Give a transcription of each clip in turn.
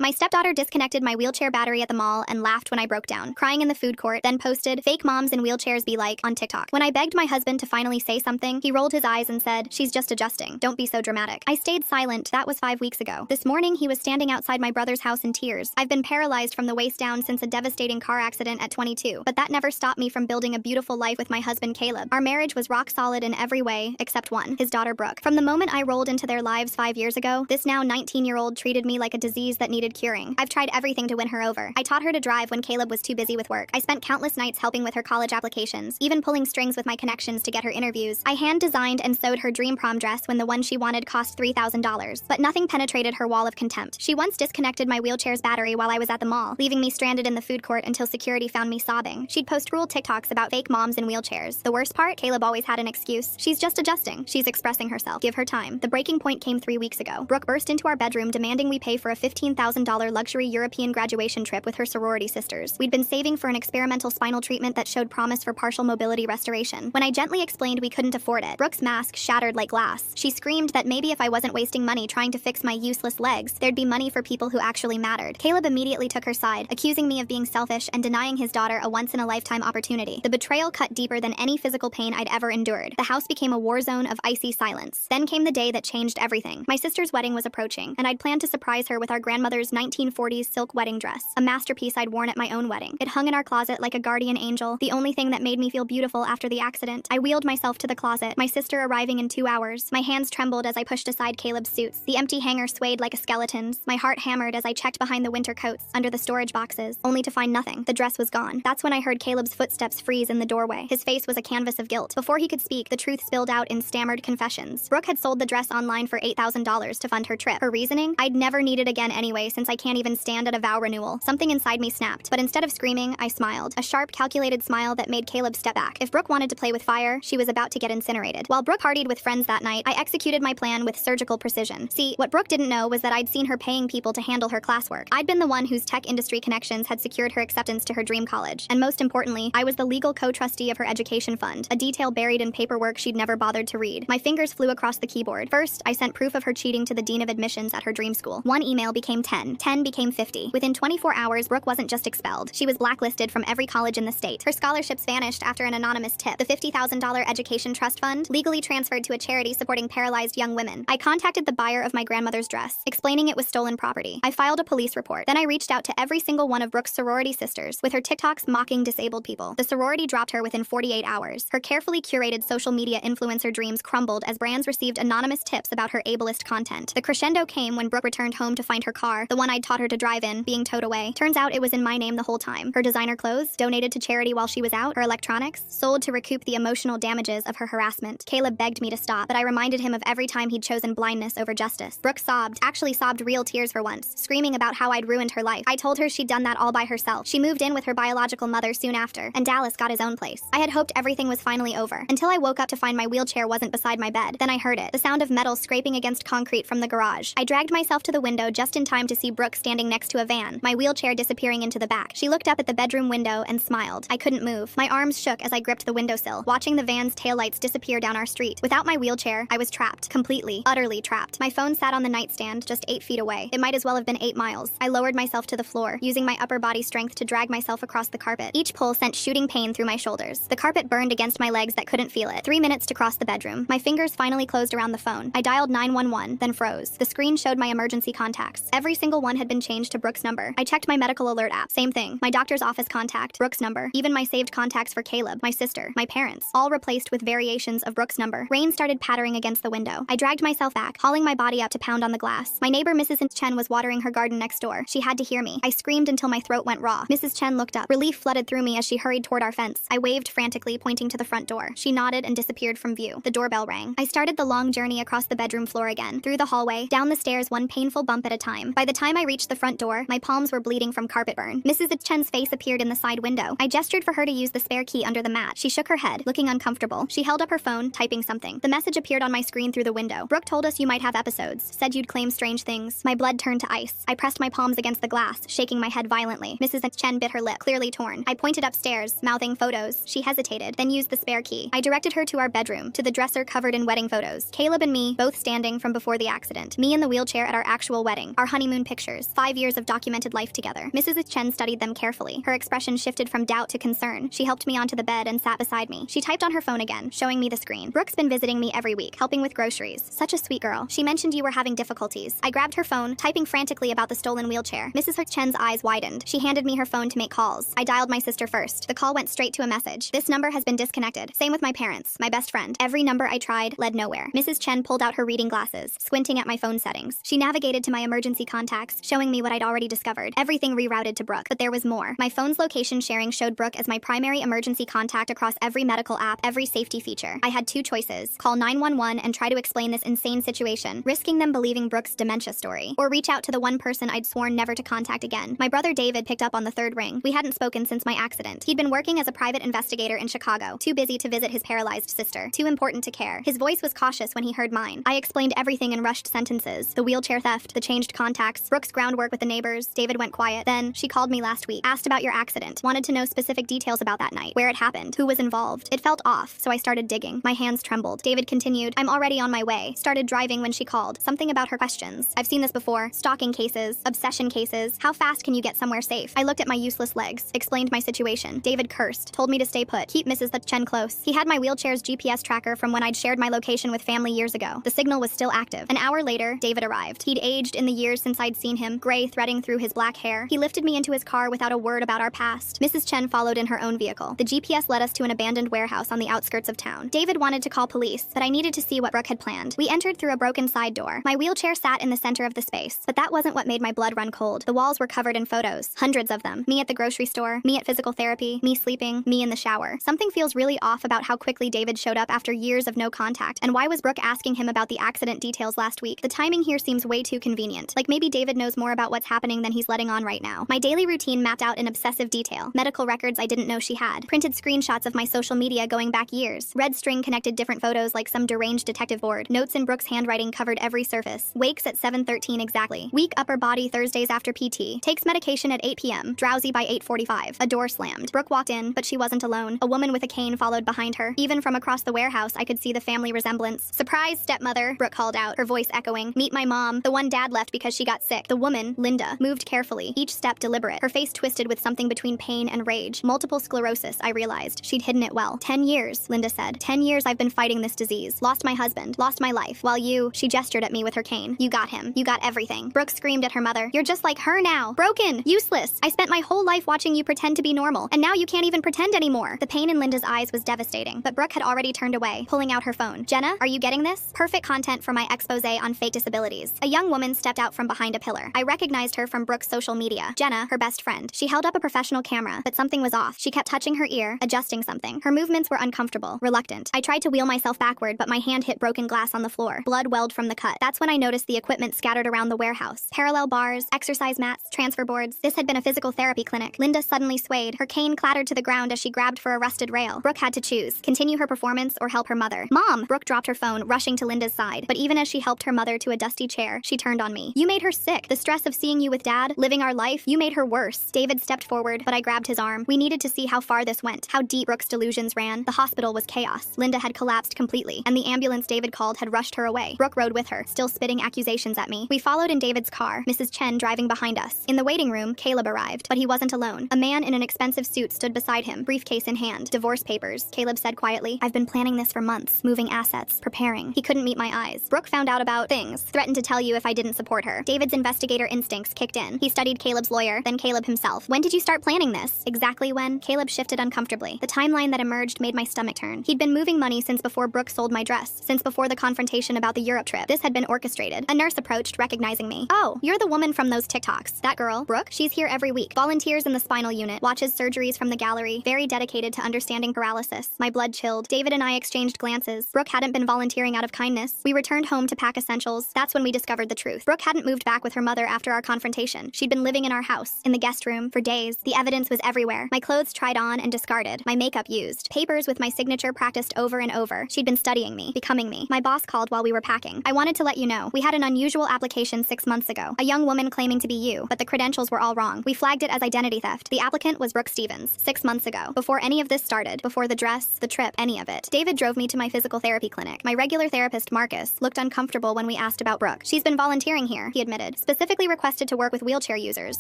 My stepdaughter disconnected my wheelchair battery at the mall and laughed when I broke down, crying in the food court, then posted, "Fake moms in wheelchairs be like," on TikTok. When I begged my husband to finally say something, he rolled his eyes and said, "She's just adjusting. Don't be so dramatic." I stayed silent. That was 5 weeks ago. This morning, he was standing outside my brother's house in tears. I've been paralyzed from the waist down since a devastating car accident at 22, but that never stopped me from building a beautiful life with my husband, Caleb. Our marriage was rock solid in every way, except one, his daughter, Brooke. From the moment I rolled into their lives 5 years ago, this now 19-year-old treated me like a disease that needed curing. I've tried everything to win her over. I taught her to drive when Caleb was too busy with work. I spent countless nights helping with her college applications, even pulling strings with my connections to get her interviews. I hand-designed and sewed her dream prom dress when the one she wanted cost $3,000. But nothing penetrated her wall of contempt. She once disconnected my wheelchair's battery while I was at the mall, leaving me stranded in the food court until security found me sobbing. She'd post cruel TikToks about fake moms in wheelchairs. The worst part? Caleb always had an excuse. She's just adjusting. She's expressing herself. Give her time. The breaking point came 3 weeks ago. Brooke burst into our bedroom demanding we pay for a $15,000 luxury European graduation trip with her sorority sisters. We'd been saving for an experimental spinal treatment that showed promise for partial mobility restoration. When I gently explained we couldn't afford it, Brooke's mask shattered like glass. She screamed that maybe if I wasn't wasting money trying to fix my useless legs, there'd be money for people who actually mattered. Caleb immediately took her side, accusing me of being selfish and denying his daughter a once-in-a-lifetime opportunity. The betrayal cut deeper than any physical pain I'd ever endured. The house became a war zone of icy silence. Then came the day that changed everything. My sister's wedding was approaching, and I'd planned to surprise her with our grandmother's 1940s silk wedding dress, a masterpiece I'd worn at my own wedding. It hung in our closet like a guardian angel, the only thing that made me feel beautiful after the accident. I wheeled myself to the closet, my sister arriving in 2 hours. My hands trembled as I pushed aside Caleb's suits. The empty hanger swayed like a skeleton's. My heart hammered as I checked behind the winter coats, under the storage boxes, only to find nothing. The dress was gone. That's when I heard Caleb's footsteps freeze in the doorway. His face was a canvas of guilt. Before he could speak, the truth spilled out in stammered confessions. Brooke had sold the dress online for $8,000 to fund her trip. Her reasoning? I'd never need it again anyway since I can't even stand at a vow renewal. Something inside me snapped, but instead of screaming, I smiled. A sharp, calculated smile that made Caleb step back. If Brooke wanted to play with fire, she was about to get incinerated. While Brooke partied with friends that night, I executed my plan with surgical precision. See, what Brooke didn't know was that I'd seen her paying people to handle her classwork. I'd been the one whose tech industry connections had secured her acceptance to her dream college. And most importantly, I was the legal co-trustee of her education fund, a detail buried in paperwork she'd never bothered to read. My fingers flew across the keyboard. First, I sent proof of her cheating to the dean of admissions at her dream school. 1 email became 10. 10 became 50. Within 24 hours, Brooke wasn't just expelled. She was blacklisted from every college in the state. Her scholarships vanished after an anonymous tip. The $50,000 education trust fund legally transferred to a charity supporting paralyzed young women. I contacted the buyer of my grandmother's dress, explaining it was stolen property. I filed a police report. Then I reached out to every single one of Brooke's sorority sisters, with her TikToks mocking disabled people. The sorority dropped her within 48 hours. Her carefully curated social media influencer dreams crumbled as brands received anonymous tips about her ableist content. The crescendo came when Brooke returned home to find her car, the one I'd taught her to drive in, being towed away. Turns out it was in my name the whole time. Her designer clothes, donated to charity while she was out, her electronics, sold to recoup the emotional damages of her harassment. Caleb begged me to stop, but I reminded him of every time he'd chosen blindness over justice. Brooke sobbed, actually sobbed real tears for once, screaming about how I'd ruined her life. I told her she'd done that all by herself. She moved in with her biological mother soon after, and Dallas got his own place. I had hoped everything was finally over, until I woke up to find my wheelchair wasn't beside my bed. Then I heard it, the sound of metal scraping against concrete from the garage. I dragged myself to the window just in time to see Brooke standing next to a van, my wheelchair disappearing into the back. She looked up at the bedroom window and smiled. I couldn't move. My arms shook as I gripped the windowsill, watching the van's taillights disappear down our street. Without my wheelchair, I was trapped. Completely, utterly trapped. My phone sat on the nightstand, just 8 feet away. It might as well have been 8 miles. I lowered myself to the floor, using my upper body strength to drag myself across the carpet. Each pull sent shooting pain through my shoulders. The carpet burned against my legs that couldn't feel it. 3 minutes to cross the bedroom. My fingers finally closed around the phone. I dialed 911, then froze. The screen showed my emergency contacts. Every single one had been changed to Brooke's number. I checked my medical alert app. Same thing. My doctor's office contact, Brooke's number. Even my saved contacts for Caleb, my sister, my parents, all replaced with variations of Brooke's number. Rain started pattering against the window. I dragged myself back, hauling my body up to pound on the glass. My neighbor, Mrs. Chen, was watering her garden next door. She had to hear me. I screamed until my throat went raw. Mrs. Chen looked up. Relief flooded through me as she hurried toward our fence. I waved frantically, pointing to the front door. She nodded and disappeared from view. The doorbell rang. I started the long journey across the bedroom floor again, through the hallway, down the stairs, one painful bump at a time. By the time I reached the front door, my palms were bleeding from carpet burn. Mrs. Chen's face appeared in the side window. I gestured for her to use the spare key under the mat. She shook her head, looking uncomfortable. She held up her phone, typing something. The message appeared on my screen through the window. Brooke told us you might have episodes, said you'd claim strange things. My blood turned to ice. I pressed my palms against the glass, shaking my head violently. Mrs. Chen bit her lip, clearly torn. I pointed upstairs, mouthing photos. She hesitated, then used the spare key. I directed her to our bedroom, to the dresser covered in wedding photos. Caleb and me, both standing from before the accident. Me in the wheelchair at our actual wedding. Our honeymoon pictures, 5 years of documented life together. Mrs. Chen studied them carefully. Her expression shifted from doubt to concern. She helped me onto the bed and sat beside me. She typed on her phone again, showing me the screen. Brooke's been visiting me every week, helping with groceries. Such a sweet girl. She mentioned you were having difficulties. I grabbed her phone, typing frantically about the stolen wheelchair. Mrs. Chen's eyes widened. She handed me her phone to make calls. I dialed my sister first. The call went straight to a message. This number has been disconnected. Same with my parents, my best friend. Every number I tried led nowhere. Mrs. Chen pulled out her reading glasses, squinting at my phone settings. She navigated to my emergency contacts, showing me what I'd already discovered. Everything rerouted to Brooke, but there was more. My phone's location sharing showed Brooke as my primary emergency contact across every medical app, every safety feature. I had two choices: call 911 and try to explain this insane situation, risking them believing Brooke's dementia story, or reach out to the one person I'd sworn never to contact again. My brother David picked up on the third ring. We hadn't spoken since my accident. He'd been working as a private investigator in Chicago, too busy to visit his paralyzed sister, too important to care. His voice was cautious when he heard mine. I explained everything in rushed sentences: the wheelchair theft, the changed contacts, Brooke's groundwork with the neighbors. David went quiet. Then, she called me last week, asked about your accident, wanted to know specific details about that night, where it happened, who was involved. It felt off, so I started digging. My hands trembled. David continued, I'm already on my way. Started driving when she called. Something about her questions. I've seen this before. Stalking cases, obsession cases. How fast can you get somewhere safe? I looked at my useless legs, explained my situation. David cursed, told me to stay put, keep Mrs. Chen close. He had my wheelchair's GPS tracker from when I'd shared my location with family years ago. The signal was still active. An hour later, David arrived. He'd aged in the years since I'd seen him, gray threading through his black hair. He lifted me into his car without a word about our past. Mrs. Chen followed in her own vehicle. The GPS led us to an abandoned warehouse on the outskirts of town. David wanted to call police, but I needed to see what Brooke had planned. We entered through a broken side door. My wheelchair sat in the center of the space, but that wasn't what made my blood run cold. The walls were covered in photos, hundreds of them. Me at the grocery store, me at physical therapy, me sleeping, me in the shower. Something feels really off about how quickly David showed up after years of no contact, and why was Brooke asking him about the accident details last week? The timing here seems way too convenient. Like maybe David knows more about what's happening than he's letting on right now. My daily routine mapped out in obsessive detail. Medical records I didn't know she had. Printed screenshots of my social media going back years. Red string connected different photos like some deranged detective board. Notes in Brooke's handwriting covered every surface. Wakes at 7:13 exactly. Weak upper body Thursdays after PT. Takes medication at 8 p.m. Drowsy by 8:45. A door slammed. Brooke walked in, but she wasn't alone. A woman with a cane followed behind her. Even from across the warehouse, I could see the family resemblance. Surprise, stepmother, Brooke called out, her voice echoing. Meet my mom, the one dad left because she got sick. The woman, Linda, moved carefully, each step deliberate. Her face twisted with something between pain and rage. Multiple sclerosis, I realized. She'd hidden it well. 10 years, Linda said. 10 years I've been fighting this disease. Lost my husband, lost my life. While you, she gestured at me with her cane. You got him. You got everything. Brooke screamed at her mother. You're just like her now. Broken. Useless. I spent my whole life watching you pretend to be normal, and now you can't even pretend anymore. The pain in Linda's eyes was devastating, but Brooke had already turned away, pulling out her phone. Jenna, are you getting this? Perfect content for my expose on fake disabilities. A young woman stepped out from behind a pillar. I recognized her from Brooke's social media. Jenna, her best friend. She held up a professional camera, but something was off. She kept touching her ear, adjusting something. Her movements were uncomfortable, reluctant. I tried to wheel myself backward, but my hand hit broken glass on the floor. Blood welled from the cut. That's when I noticed the equipment scattered around the warehouse. Parallel bars, exercise mats, transfer boards. This had been a physical therapy clinic. Linda suddenly swayed. Her cane clattered to the ground as she grabbed for a rusted rail. Brooke had to choose: continue her performance or help her mother. Mom! Brooke dropped her phone, rushing to Linda's side. But even as she helped her mother to a dusty chair, she turned on me. You made her sick. The stress of seeing you with Dad, living our life, you made her worse. David stepped forward, but I grabbed his arm. We needed to see how far this went, how deep Brooke's delusions ran. The hospital was chaos. Linda had collapsed completely, and the ambulance David called had rushed her away. Brooke rode with her, still spitting accusations at me. We followed in David's car, Mrs. Chen driving behind us. In the waiting room, Caleb arrived, but he wasn't alone. A man in an expensive suit stood beside him, briefcase in hand. Divorce papers. Caleb said quietly, I've been planning this for months, moving assets, preparing. He couldn't meet my eyes. Brooke found out about things, threatened to tell you if I didn't support her. David's investigator instincts kicked in. He studied Caleb's lawyer, then Caleb himself. When did you start planning this? Exactly when? Caleb shifted uncomfortably. The timeline that emerged made my stomach turn. He'd been moving money since before Brooke sold my dress, since before the confrontation about the Europe trip. This had been orchestrated. A nurse approached, recognizing me. Oh, you're the woman from those TikToks. That girl, Brooke, she's here every week. Volunteers in the spinal unit, watches surgeries from the gallery, very dedicated to understanding paralysis. My blood chilled. David and I exchanged glances. Brooke hadn't been volunteering out of kindness. We returned home to pack essentials. That's when we discovered the truth. Brooke hadn't moved back with her mother after our confrontation. She'd been living in our house, in the guest room, for days. The evidence was everywhere. My clothes tried on and discarded. My makeup used. Papers with my signature practiced over and over. She'd been studying me, becoming me. My boss called while we were packing. I wanted to let you know. We had an unusual application 6 months ago. A young woman claiming to be you, but the credentials were all wrong. We flagged it as identity theft. The applicant was Brooke Stevens, 6 months ago. Before any of this started, before the dress, the trip, any of it. David drove me to my physical therapy clinic. My regular therapist, Marcus, looked uncomfortable when we asked about Brooke. She's been volunteering here, he admitted. David. Specifically requested to work with wheelchair users.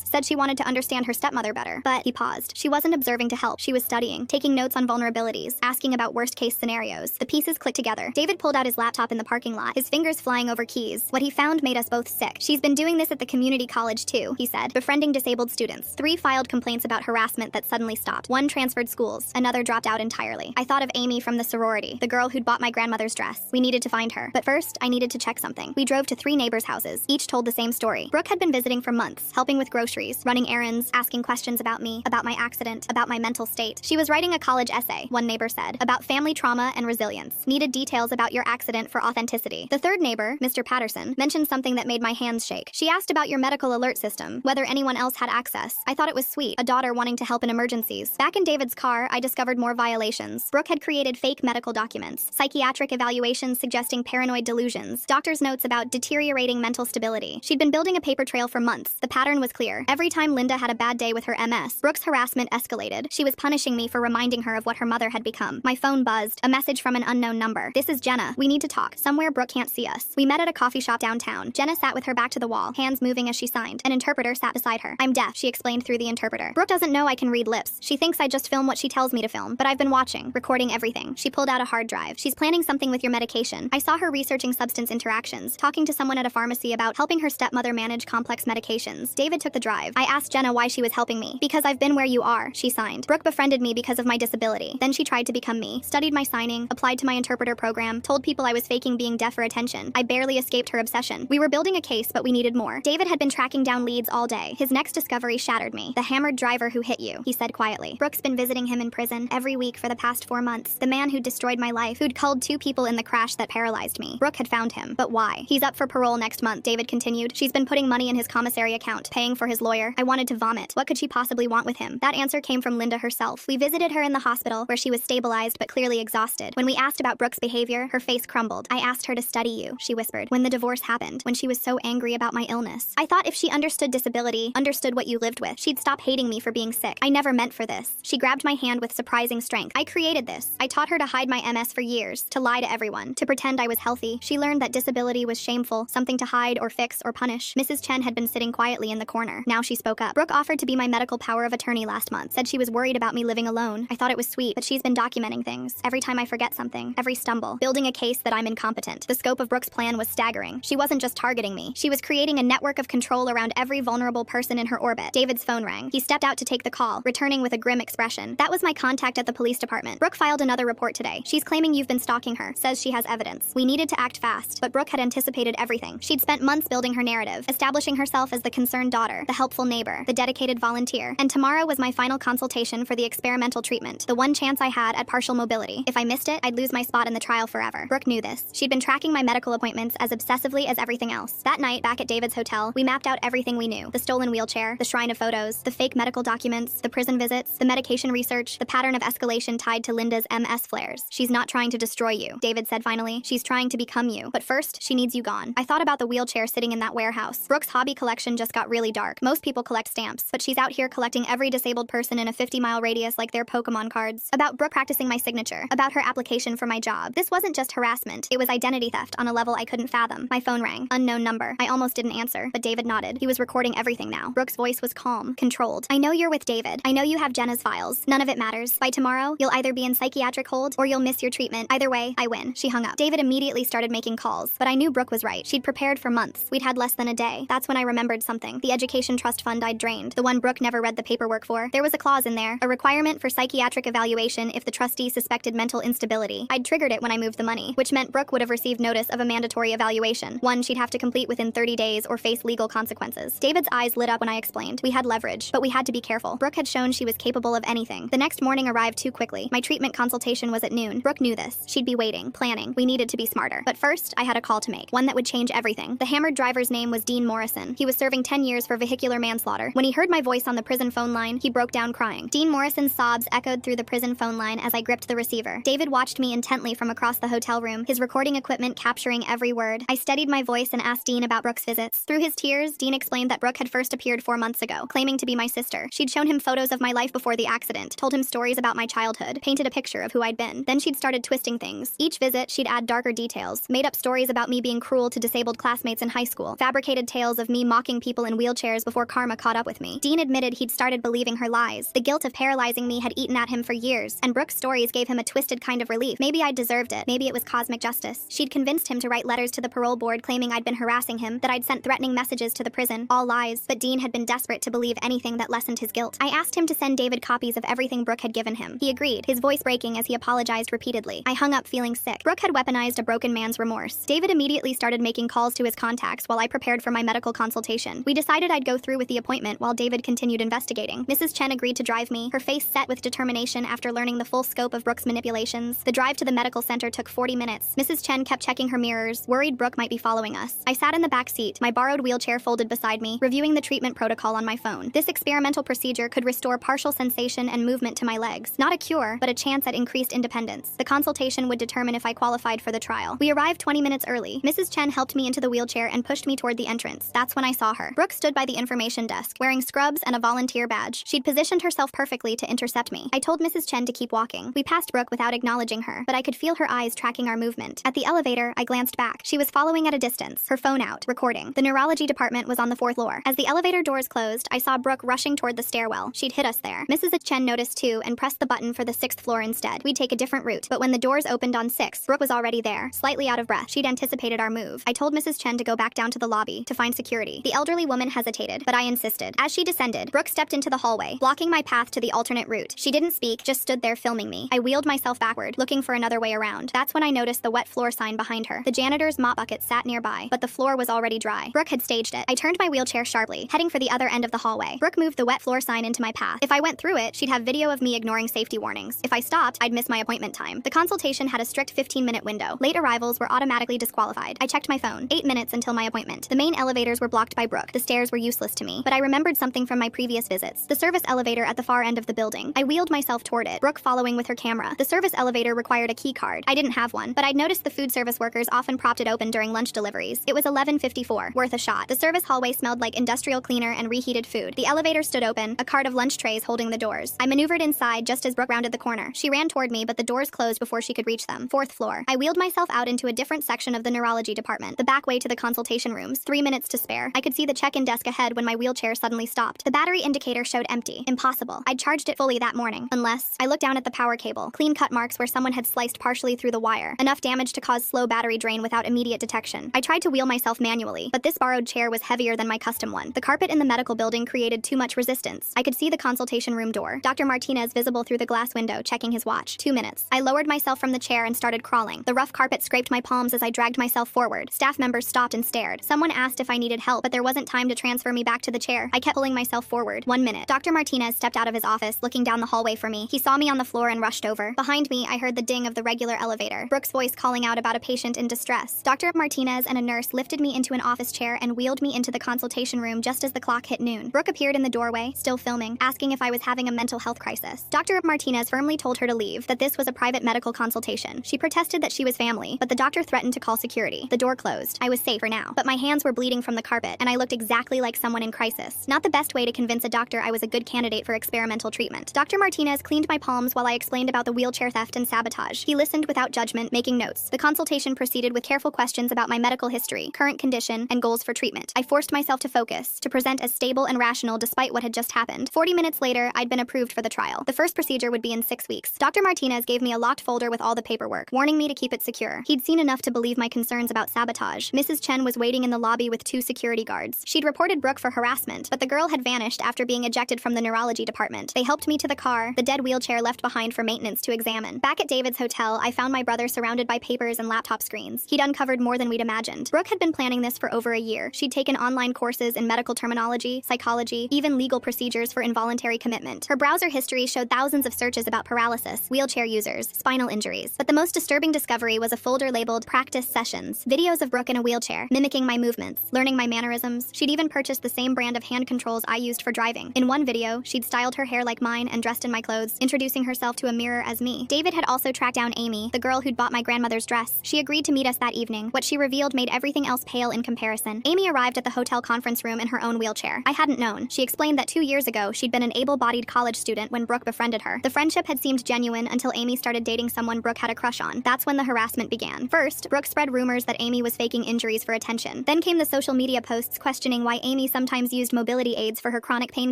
Said she wanted to understand her stepmother better. But he paused. She wasn't observing to help. She was studying, taking notes on vulnerabilities, asking about worst-case scenarios. The pieces clicked together. David pulled out his laptop in the parking lot, his fingers flying over keys. What he found made us both sick. She's been doing this at the community college too, he said, befriending disabled students. 3 filed complaints about harassment that suddenly stopped. 1 transferred schools. Another dropped out entirely. I thought of Amy from the sorority, the girl who'd bought my grandmother's dress. We needed to find her. But first, I needed to check something. We drove to 3 neighbors' houses. Each told the same story. Brooke had been visiting for months, helping with groceries, running errands, asking questions about me, about my accident, about my mental state. She was writing a college essay, one neighbor said, about family trauma and resilience. Needed details about your accident for authenticity. The third neighbor, Mr. Patterson, mentioned something that made my hands shake. She asked about your medical alert system, whether anyone else had access. I thought it was sweet, a daughter wanting to help in emergencies. Back in David's car, I discovered more violations. Brooke had created fake medical documents, psychiatric evaluations suggesting paranoid delusions, doctor's notes about deteriorating mental stability. She'd been building a paper trail for months. The pattern was clear. Every time Linda had a bad day with her MS, Brooke's harassment escalated. She was punishing me for reminding her of what her mother had become. My phone buzzed. A message from an unknown number. This is Jenna. We need to talk. Somewhere Brooke can't see us. We met at a coffee shop downtown. Jenna sat with her back to the wall, hands moving as she signed. An interpreter sat beside her. I'm deaf, she explained through the interpreter. Brooke doesn't know I can read lips. She thinks I just film what she tells me to film, but I've been watching, recording everything. She pulled out a hard drive. She's planning something with your medication. I saw her researching substance interactions, talking to someone at a pharmacy about helping her stepmother manage complex medications. David took the drive. I asked Jenna why she was helping me. Because I've been where you are, she signed. Brooke befriended me because of my disability. Then she tried to become me, studied my signing, applied to my interpreter program, told people I was faking being deaf for attention. I barely escaped her obsession. We were building a case, but we needed more. David had been tracking down leads all day. His next discovery shattered me. The hammered driver who hit you, he said quietly. Brooke's been visiting him in prison every week for the past 4 months. The man who destroyed my life, who'd culled 2 people in the crash that paralyzed me. Brooke had found him. But why? He's up for parole next month, David continued. She's been putting money in his commissary account, paying for his lawyer. I wanted to vomit. What could she possibly want with him? That answer came from Linda herself. We visited her in the hospital, where she was stabilized but clearly exhausted. When we asked about Brooke's behavior, her face crumbled. I asked her to study you, she whispered. When the divorce happened, when she was so angry about my illness. I thought if she understood disability, understood what you lived with, she'd stop hating me for being sick. I never meant for this. She grabbed my hand with surprising strength. I created this. I taught her to hide my MS for years, to lie to everyone, to pretend I was healthy. She learned that disability was shameful, something to hide or fix or punish. Mrs. Chen had been sitting quietly in the corner. Now she spoke up. Brooke offered to be my medical power of attorney last month. Said she was worried about me living alone. I thought it was sweet, but she's been documenting things. Every time I forget something, every stumble, building a case that I'm incompetent. The scope of Brooke's plan was staggering. She wasn't just targeting me. She was creating a network of control around every vulnerable person in her orbit. David's phone rang. He stepped out to take the call, returning with a grim expression. That was my contact at the police department. Brooke filed another report today. She's claiming you've been stalking her. Says she has evidence. We needed to act fast, but Brooke had anticipated everything. She'd spent months building her narrative, establishing herself as the concerned daughter, the helpful neighbor, the dedicated volunteer. And tomorrow was my final consultation for the experimental treatment, the one chance I had at partial mobility. If I missed it, I'd lose my spot in the trial forever. Brooke knew this. She'd been tracking my medical appointments as obsessively as everything else. That night, back at David's hotel, we mapped out everything we knew. The stolen wheelchair, the shrine of photos, the fake medical documents, the prison visits, the medication research, the pattern of escalation tied to Linda's MS flares. She's not trying to destroy you, David said finally. She's trying to become you. But first, she needs you gone. I thought about the wheelchair sitting in that warehouse. Brooke's hobby collection just got really dark. Most people collect stamps, but she's out here collecting every disabled person in a 50-mile radius like they're Pokemon cards. About Brooke practicing my signature. About her application for my job. This wasn't just harassment. It was identity theft on a level I couldn't fathom. My phone rang. Unknown number. I almost didn't answer, but David nodded. He was recording everything now. Brooke's voice was calm, controlled. I know you're with David. I know you have Jenna's files. None of it matters. By tomorrow, you'll either be in psychiatric hold or you'll miss your treatment. Either way, I win. She hung up. David immediately started making calls, but I knew Brooke was right. She'd prepared for months. We'd had less than a day. That's when I remembered something. The education trust fund I'd drained, the one Brooke never read the paperwork for. There was a clause in there, a requirement for psychiatric evaluation if the trustee suspected mental instability. I'd triggered it when I moved the money, which meant Brooke would have received notice of a mandatory evaluation, one she'd have to complete within 30 days or face legal consequences. David's eyes lit up when I explained. We had leverage, but we had to be careful. Brooke had shown she was capable of anything. The next morning arrived too quickly. My treatment consultation was at noon. Brooke knew this. She'd be waiting, planning. We needed to be smarter. But first, I had a call to make, one that would change everything. The hammered driver's name was Dean Morrison. He was serving 10 years for vehicular manslaughter. When he heard my voice on the prison phone line, he broke down crying. Dean Morrison's sobs echoed through the prison phone line as I gripped the receiver. David watched me intently from across the hotel room, his recording equipment capturing every word. I steadied my voice and asked Dean about Brooke's visits. Through his tears, Dean explained that Brooke had first appeared 4 months ago, claiming to be my sister. She'd shown him photos of my life before the accident, told him stories about my childhood, painted a picture of who I'd been. Then she'd started twisting things. Each visit, she'd add darker details, made up stories about me being cruel to disabled classmates in high school, fabricated fabricated tales of me mocking people in wheelchairs before karma caught up with me. Dean admitted he'd started believing her lies. The guilt of paralyzing me had eaten at him for years, and Brooke's stories gave him a twisted kind of relief. Maybe I'd deserved it. Maybe it was cosmic justice. She'd convinced him to write letters to the parole board claiming I'd been harassing him, that I'd sent threatening messages to the prison. All lies. But Dean had been desperate to believe anything that lessened his guilt. I asked him to send David copies of everything Brooke had given him. He agreed, his voice breaking as he apologized repeatedly. I hung up feeling sick. Brooke had weaponized a broken man's remorse. David immediately started making calls to his contacts while I prepared for my medical consultation. We decided I'd go through with the appointment while David continued investigating. Mrs. Chen agreed to drive me, her face set with determination after learning the full scope of Brooke's manipulations. The drive to the medical center took 40 minutes. Mrs. Chen kept checking her mirrors, worried Brooke might be following us. I sat in the back seat, my borrowed wheelchair folded beside me, reviewing the treatment protocol on my phone. This experimental procedure could restore partial sensation and movement to my legs. Not a cure, but a chance at increased independence. The consultation would determine if I qualified for the trial. We arrived 20 minutes early. Mrs. Chen helped me into the wheelchair and pushed me toward the entrance. That's when I saw her. Brooke stood by the information desk, wearing scrubs and a volunteer badge. She'd positioned herself perfectly to intercept me. I told Mrs. Chen to keep walking. We passed Brooke without acknowledging her, but I could feel her eyes tracking our movement. At the elevator, I glanced back. She was following at a distance, her phone out, recording. The neurology department was on the 4th floor. As the elevator doors closed, I saw Brooke rushing toward the stairwell. She'd hit us there. Mrs. Chen noticed too and pressed the button for the 6th floor instead. We'd take a different route, but when the doors opened on 6, Brooke was already there, slightly out of breath. She'd anticipated our move. I told Mrs. Chen to go back down to the lobby to find security. The elderly woman hesitated, but I insisted. As she descended, Brooke stepped into the hallway, blocking my path to the alternate route. She didn't speak, just stood there filming me. I wheeled myself backward, looking for another way around. That's when I noticed the wet floor sign behind her. The janitor's mop bucket sat nearby, but the floor was already dry. Brooke had staged it. I turned my wheelchair sharply, heading for the other end of the hallway. Brooke moved the wet floor sign into my path. If I went through it, she'd have video of me ignoring safety warnings. If I stopped, I'd miss my appointment time. The consultation had a strict 15-minute window. Late arrivals were automatically disqualified. I checked my phone. 8 minutes until my appointment. The main elevators were blocked by Brooke. The stairs were useless to me, but I remembered something from my previous visits. The service elevator at the far end of the building. I wheeled myself toward it, Brooke following with her camera. The service elevator required a key card. I didn't have one, but I'd noticed the food service workers often propped it open during lunch deliveries. It was 11:54, worth a shot. The service hallway smelled like industrial cleaner and reheated food. The elevator stood open, a cart of lunch trays holding the doors. I maneuvered inside just as Brooke rounded the corner. She ran toward me, but the doors closed before she could reach them. 4th floor. I wheeled myself out into a different section of the neurology department, the back way to the consultation rooms. 3 minutes to spare. I could see the check-in desk ahead when my wheelchair suddenly stopped. The battery indicator showed empty. Impossible. I'd charged it fully that morning. Unless... I looked down at the power cable. Clean cut marks where someone had sliced partially through the wire. Enough damage to cause slow battery drain without immediate detection. I tried to wheel myself manually, but this borrowed chair was heavier than my custom one. The carpet in the medical building created too much resistance. I could see the consultation room door. Dr. Martinez visible through the glass window, checking his watch. 2 minutes. I lowered myself from the chair and started crawling. The rough carpet scraped my palms as I dragged myself forward. Staff members stopped and stared. Someone asked if I needed help, but there wasn't time to transfer me back to the chair. I kept pulling myself forward. 1 minute. Dr. Martinez stepped out of his office, looking down the hallway for me. He saw me on the floor and rushed over. Behind me, I heard the ding of the regular elevator. Brooke's voice calling out about a patient in distress. Dr. Martinez and a nurse lifted me into an office chair and wheeled me into the consultation room just as the clock hit noon. Brooke appeared in the doorway, still filming, asking if I was having a mental health crisis. Dr. Martinez firmly told her to leave, that this was a private medical consultation. She protested that she was family, but the doctor threatened to call security. The door closed. I was safe for now, but my hands were bleeding from the carpet, and I looked exactly like someone in crisis. Not the best way to convince a doctor I was a good candidate for experimental treatment. Dr. Martinez cleaned my palms while I explained about the wheelchair theft and sabotage. He listened without judgment, making notes. The consultation proceeded with careful questions about my medical history, current condition, and goals for treatment. I forced myself to focus, to present as stable and rational despite what had just happened. 40 minutes later, I'd been approved for the trial. The first procedure would be in 6 weeks. Dr. Martinez gave me a locked folder with all the paperwork, warning me to keep it secure. He'd seen enough to believe my concerns about sabotage. Mrs. Chen was waiting in the lobby with 2 security guards. She'd reported Brooke for harassment, but the girl had vanished after being ejected from the neurology department. They helped me to the car, the dead wheelchair left behind for maintenance to examine. Back at David's hotel, I found my brother surrounded by papers and laptop screens. He'd uncovered more than we'd imagined. Brooke had been planning this for over a year. She'd taken online courses in medical terminology, psychology, even legal procedures for involuntary commitment. Her browser history showed thousands of searches about paralysis, wheelchair users, spinal injuries. But the most disturbing discovery was a folder labeled Practice Sessions. Videos of Brooke in a wheelchair, mimicking my movements, learning my mannerisms. She'd even purchased the same brand of hand controls I used for driving. In one video, she'd styled her hair like mine and dressed in my clothes, introducing herself to a mirror as me. David had also tracked down Amy, the girl who'd bought my grandmother's dress. She agreed to meet us that evening. What she revealed made everything else pale in comparison. Amy arrived at the hotel conference room in her own wheelchair. I hadn't known. She explained that 2 years ago, she'd been an able-bodied college student when Brooke befriended her. The friendship had seemed genuine until Amy started dating someone Brooke had a crush on. That's when the harassment began. First, Brooke spread rumors that Amy was faking injuries for attention. Then came came the social media posts questioning why Amy sometimes used mobility aids for her chronic pain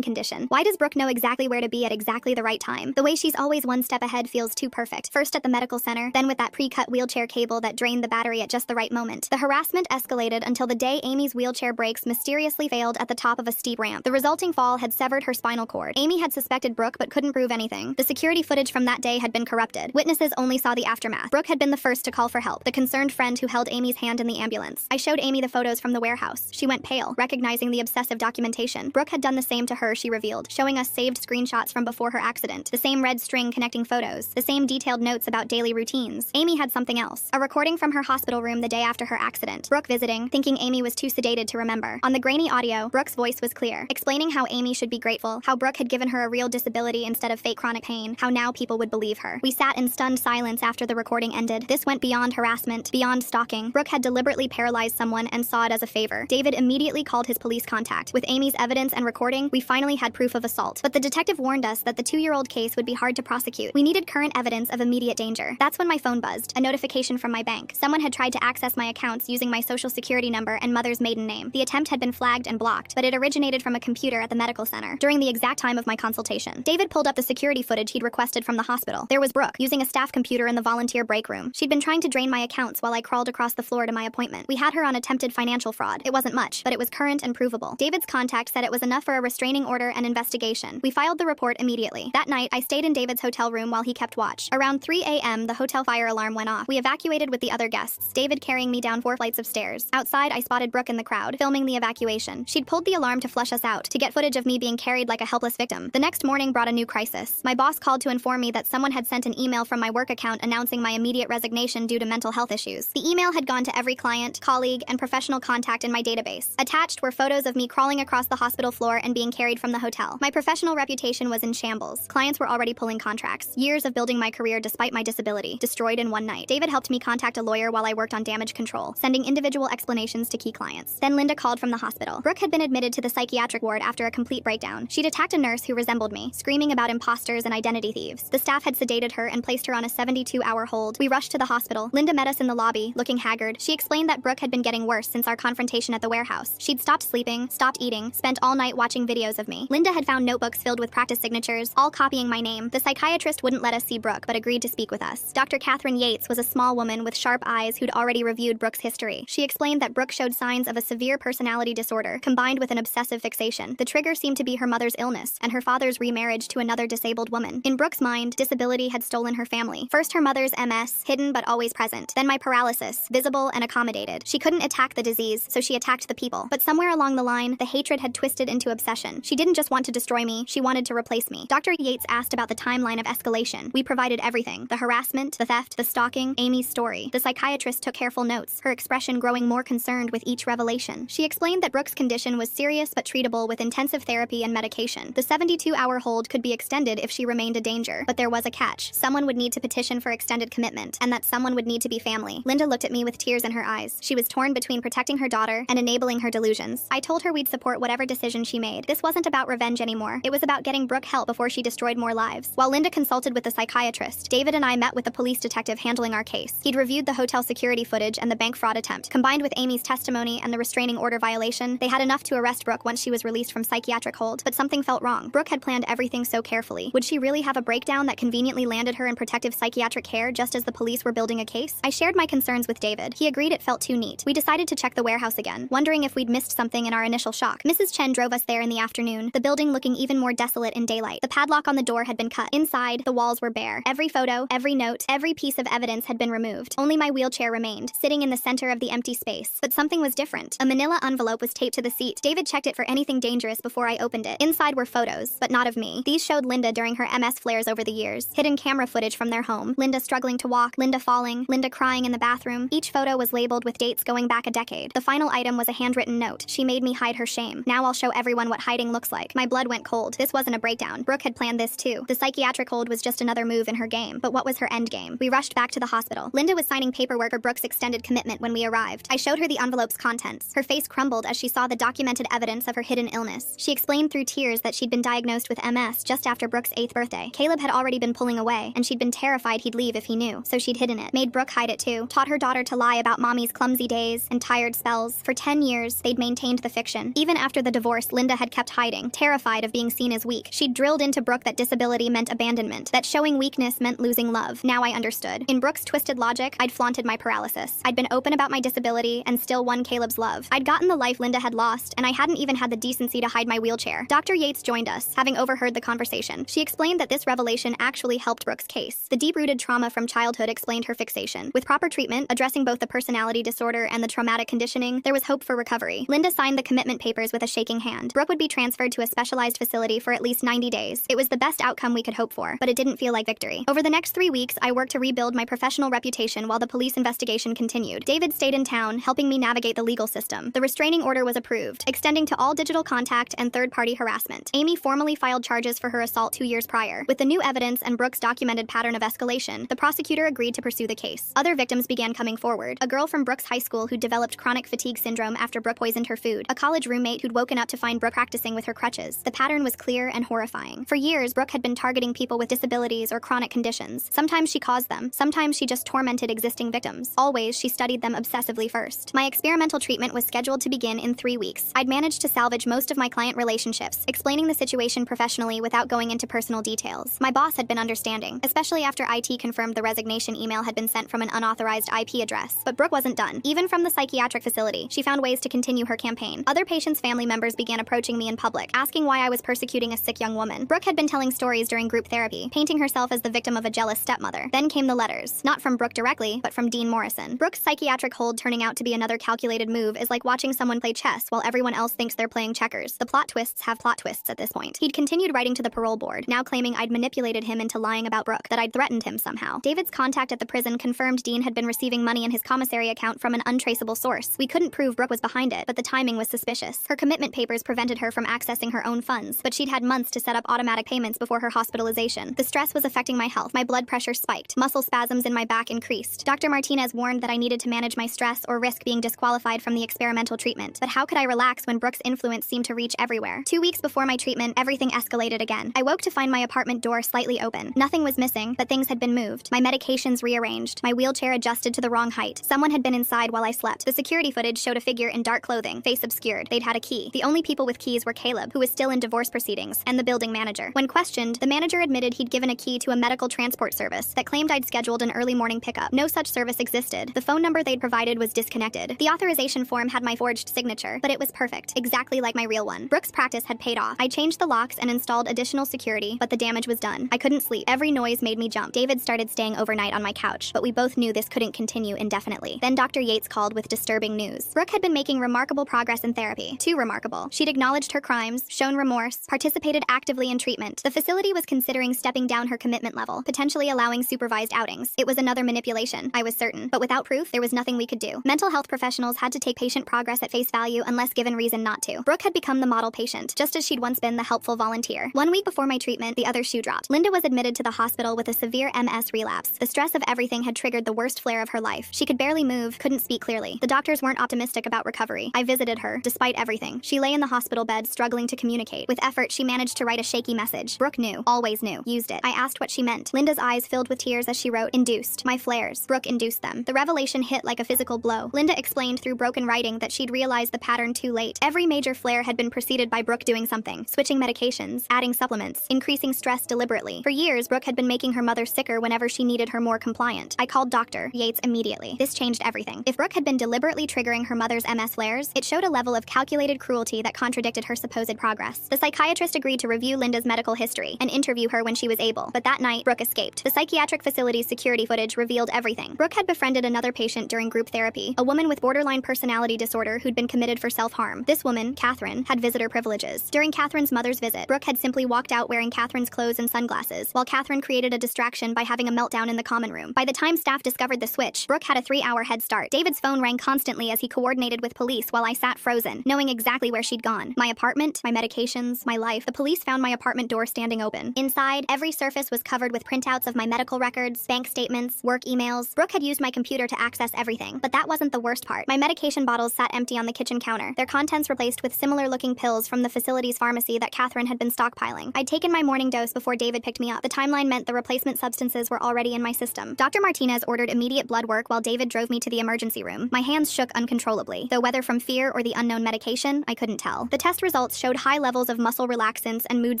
condition. Why does Brooke know exactly where to be at exactly the right time? The way she's always one step ahead feels too perfect. First at the medical center, then with that pre-cut wheelchair cable that drained the battery at just the right moment. The harassment escalated until the day Amy's wheelchair brakes mysteriously failed at the top of a steep ramp. The resulting fall had severed her spinal cord. Amy had suspected Brooke but couldn't prove anything. The security footage from that day had been corrupted. Witnesses only saw the aftermath. Brooke had been the first to call for help, the concerned friend who held Amy's hand in the ambulance. I showed Amy the photos from the warehouse. She went pale, recognizing the obsessive documentation. Brooke had done the same to her, she revealed, showing us saved screenshots from before her accident, the same red string connecting photos, the same detailed notes about daily routines. Amy had something else, a recording from her hospital room the day after her accident. Brooke visiting, thinking Amy was too sedated to remember. On the grainy audio, Brooke's voice was clear, explaining how Amy should be grateful, how Brooke had given her a real disability instead of fake chronic pain, how now people would believe her. We sat in stunned silence after the recording ended. This went beyond harassment, beyond stalking. Brooke had deliberately paralyzed someone and saw it as a favor. David immediately called his police contact. With Amy's evidence and recording, we finally had proof of assault. But the detective warned us that the 2-year-old case would be hard to prosecute. We needed current evidence of immediate danger. That's when my phone buzzed, a notification from my bank. Someone had tried to access my accounts using my social security number and mother's maiden name. The attempt had been flagged and blocked, but it originated from a computer at the medical center during the exact time of my consultation. David pulled up the security footage he'd requested from the hospital. There was Brooke, using a staff computer in the volunteer break room. She'd been trying to drain my accounts while I crawled across the floor to my appointment. We had her on attempted financial fraud. It wasn't much, but it was current and provable. David's contact said it was enough for a restraining order and investigation. We filed the report immediately. That night, I stayed in David's hotel room while he kept watch. Around 3 a.m., the hotel fire alarm went off. We evacuated with the other guests, David carrying me down 4 flights of stairs. Outside, I spotted Brooke in the crowd, filming the evacuation. She'd pulled the alarm to flush us out, to get footage of me being carried like a helpless victim. The next morning brought a new crisis. My boss called to inform me that someone had sent an email from my work account announcing my immediate resignation due to mental health issues. The email had gone to every client, colleague, and professional contact in my database. Attached were photos of me crawling across the hospital floor and being carried from the hotel. My professional reputation was in shambles. Clients were already pulling contracts. Years of building my career despite my disability, destroyed in one night. David helped me contact a lawyer while I worked on damage control, sending individual explanations to key clients. Then Linda called from the hospital. Brooke had been admitted to the psychiatric ward after a complete breakdown. She'd attacked a nurse who resembled me, screaming about imposters and identity thieves. The staff had sedated her and placed her on a 72-hour hold. We rushed to the hospital. Linda met us in the lobby, looking haggard. She explained that Brooke had been getting worse since our confrontation at the warehouse. She'd stopped sleeping, stopped eating, spent all night watching videos of me. Linda had found notebooks filled with practice signatures, all copying my name. The psychiatrist wouldn't let us see Brooke, but agreed to speak with us. Dr. Catherine Yates was a small woman with sharp eyes who'd already reviewed Brooke's history. She explained that Brooke showed signs of a severe personality disorder, combined with an obsessive fixation. The trigger seemed to be her mother's illness, and her father's remarriage to another disabled woman. In Brooke's mind, disability had stolen her family. First her mother's MS, hidden but always present. Then my paralysis, visible and accommodated. She couldn't attack the disease, so she attacked the people. But somewhere along the line, the hatred had twisted into obsession. She didn't just want to destroy me, she wanted to replace me. Dr. Yates asked about the timeline of escalation. We provided everything. The harassment, the theft, the stalking, Amy's story. The psychiatrist took careful notes, her expression growing more concerned with each revelation. She explained that Brooke's condition was serious but treatable with intensive therapy and medication. The 72-hour hold could be extended if she remained a danger, but there was a catch. Someone would need to petition for extended commitment, and that someone would need to be family. Linda looked at me with tears in her eyes. She was torn between protecting her daughter and enabling her delusions. I told her we'd support whatever decision she made. This wasn't about revenge anymore. It was about getting Brooke help before she destroyed more lives. While Linda consulted with the psychiatrist, David and I met with the police detective handling our case. He'd reviewed the hotel security footage and the bank fraud attempt. Combined with Amy's testimony and the restraining order violation, they had enough to arrest Brooke once she was released from psychiatric hold. But something felt wrong. Brooke had planned everything so carefully. Would she really have a breakdown that conveniently landed her in protective psychiatric care just as the police were building a case? I shared my concerns with David. He agreed it felt too neat. We decided to check the warehouse again, wondering if we'd missed something in our initial shock. Mrs. Chen drove us there in the afternoon, the building looking even more desolate in daylight. The padlock on the door had been cut. Inside, the walls were bare. Every photo, every note, every piece of evidence had been removed. Only my wheelchair remained, sitting in the center of the empty space. But something was different. A manila envelope was taped to the seat. David checked it for anything dangerous before I opened it. Inside were photos, but not of me. These showed Linda during her MS flares over the years. Hidden camera footage from their home. Linda struggling to walk, Linda falling, Linda crying in the bathroom. Each photo was labeled with dates going back a decade. The final item was a handwritten note. She made me hide her shame. Now I'll show everyone what hiding looks like. My blood went cold. This wasn't a breakdown. Brooke had planned this too. The psychiatric hold was just another move in her game. But what was her end game? We rushed back to the hospital. Linda was signing paperwork for Brooke's extended commitment when we arrived. I showed her the envelope's contents. Her face crumbled as she saw the documented evidence of her hidden illness. She explained through tears that she'd been diagnosed with MS just after Brooke's 8th birthday. Caleb had already been pulling away, and she'd been terrified he'd leave if he knew, so she'd hidden it. Made Brooke hide it too. Taught her daughter to lie about mommy's clumsy days and tired spells. spells. For 10 years, they'd maintained the fiction. Even after the divorce, Linda had kept hiding, terrified of being seen as weak. She'd drilled into Brooke that disability meant abandonment, that showing weakness meant losing love. Now I understood. In Brooke's twisted logic, I'd flaunted my paralysis. I'd been open about my disability and still won Caleb's love. I'd gotten the life Linda had lost, and I hadn't even had the decency to hide my wheelchair. Dr. Yates joined us, having overheard the conversation. She explained that this revelation actually helped Brooke's case. The deep-rooted trauma from childhood explained her fixation. With proper treatment, addressing both the personality disorder and the traumatic conditioning, there was hope for recovery. Linda signed the commitment papers with a shaking hand. Brooke would be transferred to a specialized facility for at least 90 days. It was the best outcome we could hope for, but it didn't feel like victory. Over the next 3 weeks, I worked to rebuild my professional reputation while the police investigation continued. David stayed in town, helping me navigate the legal system. The restraining order was approved, extending to all digital contact and third-party harassment. Amy formally filed charges for her assault 2 years prior. With the new evidence and Brooke's documented pattern of escalation, the prosecutor agreed to pursue the case. Other victims began coming forward. A girl from Brooke's high school who developed chronic fatigue syndrome after Brooke poisoned her food. A college roommate who'd woken up to find Brooke practicing with her crutches. The pattern was clear and horrifying. For years, Brooke had been targeting people with disabilities or chronic conditions. Sometimes she caused them. Sometimes she just tormented existing victims. Always, she studied them obsessively first. My experimental treatment was scheduled to begin in 3 weeks. I'd managed to salvage most of my client relationships, explaining the situation professionally without going into personal details. My boss had been understanding, especially after IT confirmed the resignation email had been sent from an unauthorized IP address. But Brooke wasn't done. Even from the psychiatric facility, she found ways to continue her campaign. Other patients' family members began approaching me in public, asking why I was persecuting a sick young woman. Brooke had been telling stories during group therapy, painting herself as the victim of a jealous stepmother. Then came the letters. Not from Brooke directly, but from Dean Morrison. Brooke's psychiatric hold turning out to be another calculated move is like watching someone play chess while everyone else thinks they're playing checkers. The plot twists have plot twists at this point. He'd continued writing to the parole board, now claiming I'd manipulated him into lying about Brooke, that I'd threatened him somehow. David's contact at the prison confirmed Dean had been receiving money in his commissary account from an untraceable source. We couldn't prove Brooke was behind it, but the timing was suspicious. Her commitment papers prevented her from accessing her own funds, but she'd had months to set up automatic payments before her hospitalization. The stress was affecting my health. My blood pressure spiked. Muscle spasms in my back increased. Dr. Martinez warned that I needed to manage my stress or risk being disqualified from the experimental treatment. But how could I relax when Brooke's influence seemed to reach everywhere? 2 weeks before my treatment, everything escalated again. I woke to find my apartment door slightly open. Nothing was missing, but things had been moved. My medications rearranged. My wheelchair adjusted to the wrong height. Someone had been inside while I slept. The security footage showed a figure in dark clothing, face obscured. They'd had a key. The only people with keys were Caleb, who was still in divorce proceedings, and the building manager. When questioned, the manager admitted he'd given a key to a medical transport service that claimed I'd scheduled an early morning pickup. No such service existed. The phone number they'd provided was disconnected. The authorization form had my forged signature, but it was perfect, exactly like my real one. Brooke's practice had paid off. I changed the locks and installed additional security, but the damage was done. I couldn't sleep. Every noise made me jump. David started staying overnight on my couch, but we both knew this couldn't continue indefinitely. Then Dr. Yates called with disturbing news. Brooke had been making remarkable progress in therapy. Too remarkable. She'd acknowledged her crimes, shown remorse, participated actively in treatment. The facility was considering stepping down her commitment level, potentially allowing supervised outings. It was another manipulation, I was certain. But without proof, there was nothing we could do. Mental health professionals had to take patient progress at face value unless given reason not to. Brooke had become the model patient, just as she'd once been the helpful volunteer. 1 week before my treatment, the other shoe dropped. Linda was admitted to the hospital with a severe MS relapse. The stress of everything had triggered the worst flare of her life. She could barely move, couldn't speak clearly. The doctors weren't optimistic about recovery. I visited her, despite everything. She lay in the hospital bed, struggling to communicate. With effort, she managed to write a shaky message. Brooke knew, always knew, used it. I asked what she meant. Linda's eyes filled with tears as she wrote, "Induced. My flares." Brooke induced them. The revelation hit like a physical blow. Linda explained through broken writing that she'd realized the pattern too late. Every major flare had been preceded by Brooke doing something. Switching medications, adding supplements, increasing stress deliberately. For years, Brooke had been making her mother sicker whenever she needed her more compliant. I called Dr. Yates immediately. This changed everything. If Brooke had been deliberately triggering her mother's MS flares, it showed a level of calculated cruelty that contradicted her supposed progress. The psychiatrist agreed to review Linda's medical history and interview her when she was able. But that night, Brooke escaped. The psychiatric facility's security footage revealed everything. Brooke had befriended another patient during group therapy, a woman with borderline personality disorder who'd been committed for self-harm. This woman, Catherine, had visitor privileges. During Catherine's mother's visit, Brooke had simply walked out wearing Catherine's clothes and sunglasses, while Catherine created a distraction by having a meltdown in the common room. By the time staff discovered the switch, Brooke had a 3-hour head start. David's phone rang constantly as he coordinated with police while I sat frozen, knowing exactly where she'd gone. My apartment, my medications, my life. The police found my apartment door standing open. Inside, every surface was covered with printouts of my medical records, bank statements, work emails. Brooke had used my computer to access everything, but that wasn't the worst part. My medication bottles sat empty on the kitchen counter, their contents replaced with similar-looking pills from the facility's pharmacy that Catherine had been stockpiling. I'd taken my morning dose before David picked me up. The timeline meant the replacement substances were already in my system. Dr. Martinez ordered immediate blood work while David drove me to the emergency room. My hands shook uncontrollably, though whether from fear or the unknown medication, I couldn't tell. The test results showed high levels of muscle relaxants and mood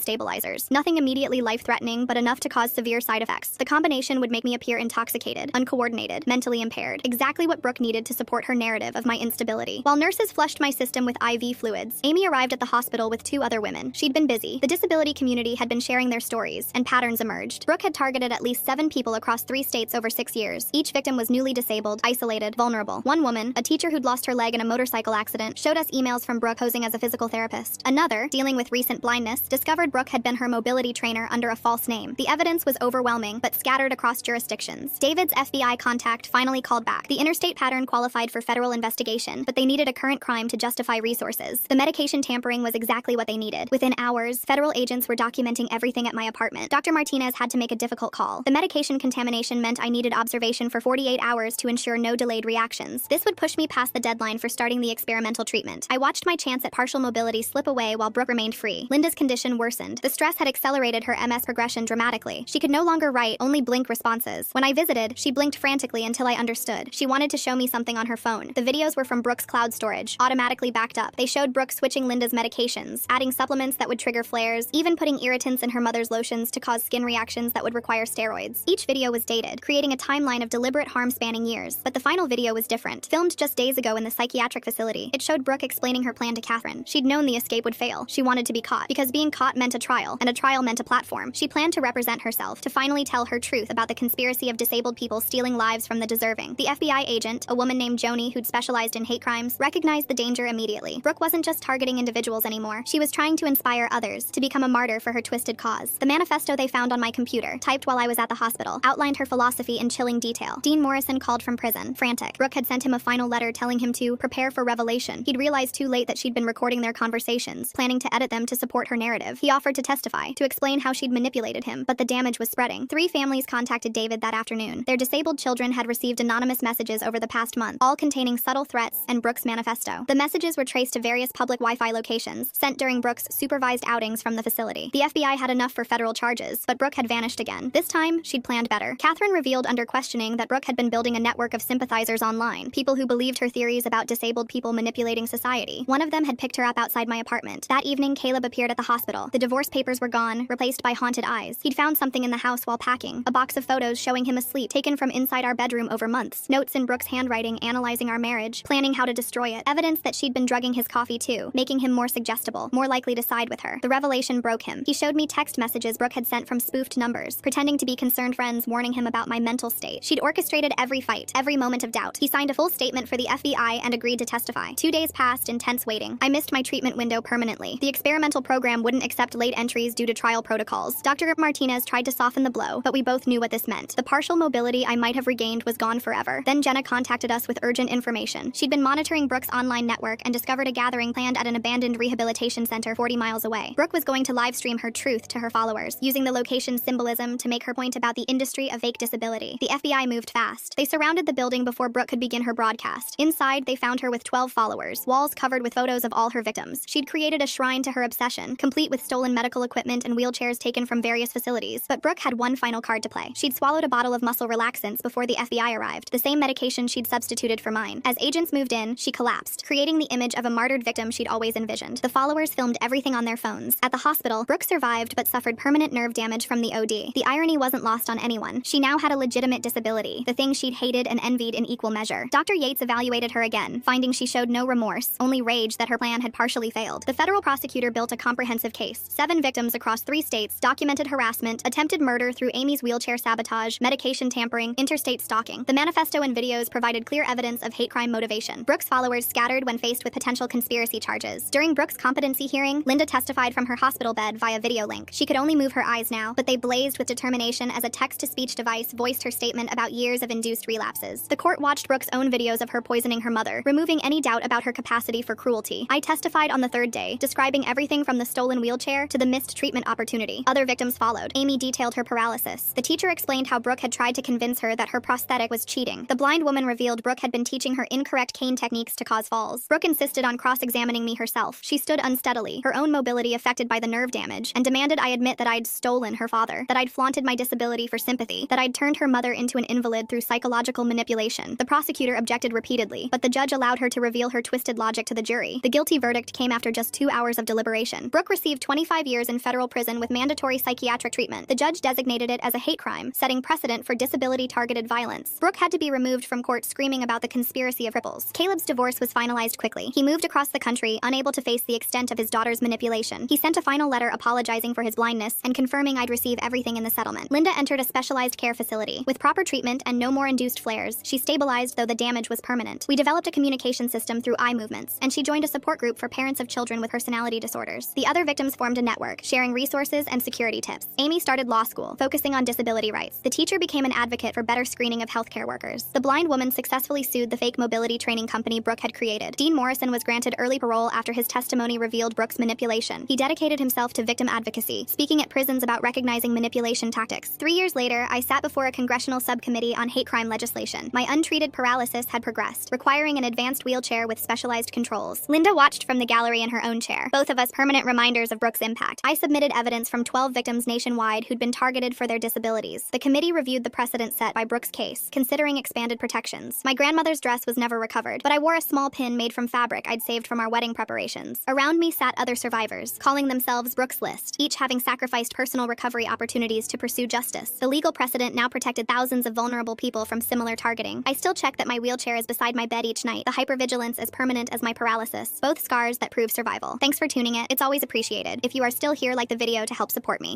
stabilizers. Nothing immediately life-threatening, but enough to cause severe side effects. The combination would make me appear intoxicated, uncoordinated, mentally impaired. Exactly what Brooke needed to support her narrative of my instability. While nurses flushed my system with IV fluids, Amy arrived at the hospital with 2 other women. She'd been busy. The disability community had been sharing their stories, and patterns emerged. Brooke had targeted at least 7 people across 3 states over 6 years. Each victim was newly disabled, isolated, vulnerable. One woman, a teacher who'd lost her leg in a motorcycle accident, showed us emails from Brooke posing as a physical therapist. Another, dealing with recent blindness, discovered Brooke had been her mobility trainer under a false name. The evidence was overwhelming, but scattered across jurisdictions. David's FBI contact finally called back. The interstate pattern qualified for federal investigation, but they needed a current crime to justify resources. The medication tampering was exactly what they needed. Within hours, federal agents were documenting everything at my apartment. Dr. Martinez had to make a difficult call. The medication contamination meant I needed observation for 48 hours to ensure no delayed reactions. This would push me past the deadline for starting the experimental treatment. I watched my chance at partial mobility slip away while Brooke remained free. Linda's condition worsened. The stress had accelerated her MS progression dramatically. She could no longer write, only blink responses. When I visited, she blinked frantically until I understood. She wanted to show me something on her phone. The videos were from Brooke's cloud storage, automatically backed up. They showed Brooke switching Linda's medications, adding supplements that would trigger flares, even putting irritants in her mother's lotions to cause skin reactions that would require steroids. Each video was dated, creating a timeline of deliberate harm spanning years. But the final video was different. Filmed just days ago in the psychiatric facility, it showed Brooke explaining her plan to Catherine. She'd known the escape would fail. She wanted to be caught, because being caught meant a trial, and a trial meant a platform. She planned to represent herself, to finally tell her truth about the conspiracy of disabled people stealing lives from the deserving. The FBI agent, a woman named Joni who'd specialized in hate crimes, recognized the danger immediately. Brooke wasn't just targeting individuals anymore. She was trying to inspire others to become a martyr for her twisted cause. The manifesto they found on my computer, typed while I was at the hospital, outlined her philosophy in chilling detail. Dean Morrison called from prison, frantic. Brooke had sent him a final letter telling him to prepare for revelation. He'd realized too late that she'd been recording their conversations, planning to edit them to support her narrative. He offered to testify, to explain how she'd manipulated him, but the damage was spreading. 3 families contacted David that afternoon. Their disabled children had received anonymous messages over the past month, all containing subtle threats and Brooke's manifesto. The messages were traced to various public Wi-Fi locations, sent during Brooke's supervised outings from the facility. The FBI had enough for federal charges, but Brooke had vanished again. This time, she'd planned better. Catherine revealed under questioning that Brooke had been building a network of sympathizers online, people who believed her theories about disabled people manipulating society. One of them had picked her up outside my apartment. That evening, Caleb appeared at the hospital. The divorce papers were gone, replaced by haunted eyes. He'd found something in the house while packing, a box of photos showing him asleep, taken from inside our bedroom over months, notes in Brooke's handwriting analyzing our marriage, planning how to destroy it, evidence that she'd been drugging his coffee too, making him more suggestible, more likely to side with her. The revelation broke him. He showed me text messages Brooke had sent from spoofed numbers, pretending to be concerned friends warning him about my mental state. She'd orchestrated every fight, every moment of doubt. He signed a full statement for the FBI and agreed to testify. 2 days passed in tense waiting. I missed my treatment window permanently. The experimental program wouldn't accept late entries due to trial protocols. Dr. Martinez tried to soften the blow, but we both knew what this meant. The partial mobility I might have regained was gone forever. Then Jenna contacted us with urgent information. She'd been monitoring Brooke's online network and discovered a gathering planned at an abandoned rehabilitation center 40 miles away. Brooke was going to live stream her truth to her followers, using the location's symbolism to make her point about the industry of fake disability. The FBI moved fast. They surrounded the building before Brooke could begin her broadcast. Inside, they found her with 12 followers, walls covered with photos of all her victims. She'd created a shrine to her obsession, complete with stolen medical equipment and wheelchairs taken from various facilities. But Brooke had one final card to play. She'd swallowed a bottle of muscle relaxants before the FBI arrived, the same medication she'd substituted for mine. As agents moved in, she collapsed, creating the image of a martyred victim she'd always envisioned. The followers filmed everything on their phones. At the hospital, Brooke survived but suffered permanent nerve damage from the OD. The irony wasn't lost on anyone. She now had a legitimate disability, the thing she'd hated and envied in equal measure. Dr. Yates evaluated her again, finding she showed no remorse, only rage that her plan had partially failed. The federal prosecutor built a comprehensive case. 7 victims across 3 states documented harassment, attempted murder through Amy's wheelchair sabotage, medication tampering, interstate stalking. The manifesto and videos provided clear evidence of hate crime motivation. Brooke's followers scattered when faced with potential conspiracy charges. During Brooke's competency hearing, Linda testified from her hospital bed via video link. She could only move her eyes now, but they blazed with determination as a text-to-speech device voiced her statement about years of induced relapses. The court watched Brooke's own videos of her poisoning her mother, removing any doubt about her capacity for cruelty. I testified on the 3rd day, describing everything from the stolen wheelchair to the missed treatment opportunity. Other victims followed. Amy detailed her paralysis. The teacher explained how Brooke had tried to convince her that her prosthetic was cheating. The blind woman revealed Brooke had been teaching her incorrect cane techniques to cause falls. Brooke insisted on cross-examining me herself. She stood unsteadily, her own mobility affected by the nerve damage, and demanded I admit that I'd stolen her father, that I'd flaunted my disability for sympathy, that I'd turned her mother into an invalid through psychological manipulation. The prosecutor objected repeatedly, repeatedly, but the judge allowed her to reveal her twisted logic to the jury. The guilty verdict came after just 2 hours of deliberation. Brooke received 25 years in federal prison with mandatory psychiatric treatment. The judge designated it as a hate crime, setting precedent for disability-targeted violence. Brooke had to be removed from court screaming about the conspiracy of ripples. Caleb's divorce was finalized quickly. He moved across the country, unable to face the extent of his daughter's manipulation. He sent a final letter apologizing for his blindness and confirming I'd receive everything in the settlement. Linda entered a specialized care facility. With proper treatment and no more induced flares, she stabilized, though the damage was permanent. We developed a communication system through eye movements, and she joined a support group for parents of children with personality disorders. The other victims formed a network, sharing resources and security tips. Amy started law school, focusing on disability rights. The teacher became an advocate for better screening of healthcare workers. The blind woman successfully sued the fake mobility training company Brooke had created. Dean Morrison was granted early parole after his testimony revealed Brooke's manipulation. He dedicated himself to victim advocacy, speaking at prisons about recognizing manipulation tactics. 3 years later, I sat before a congressional subcommittee on hate crime legislation. My untreated paralysis had progressed, requiring an advanced wheelchair with specialized controls. Linda watched from the gallery in her own chair, both of us permanent reminders of Brooke's impact. I submitted evidence from 12 victims nationwide who'd been targeted for their disabilities. The committee reviewed the precedent set by Brooke's case, considering expanded protections. My grandmother's dress was never recovered, but I wore a small pin made from fabric I'd saved from our wedding preparations. Around me sat other survivors, calling themselves Brooke's List, each having sacrificed personal recovery opportunities to pursue justice. The legal precedent now protected thousands of vulnerable people from similar targeting. I still check that my wheelchair is beside my bed each night, the hypervigilance as permanent as my paralysis, both scars that prove survival. Thanks for tuning in. It's always appreciated. If you are still here, like the video to help support me.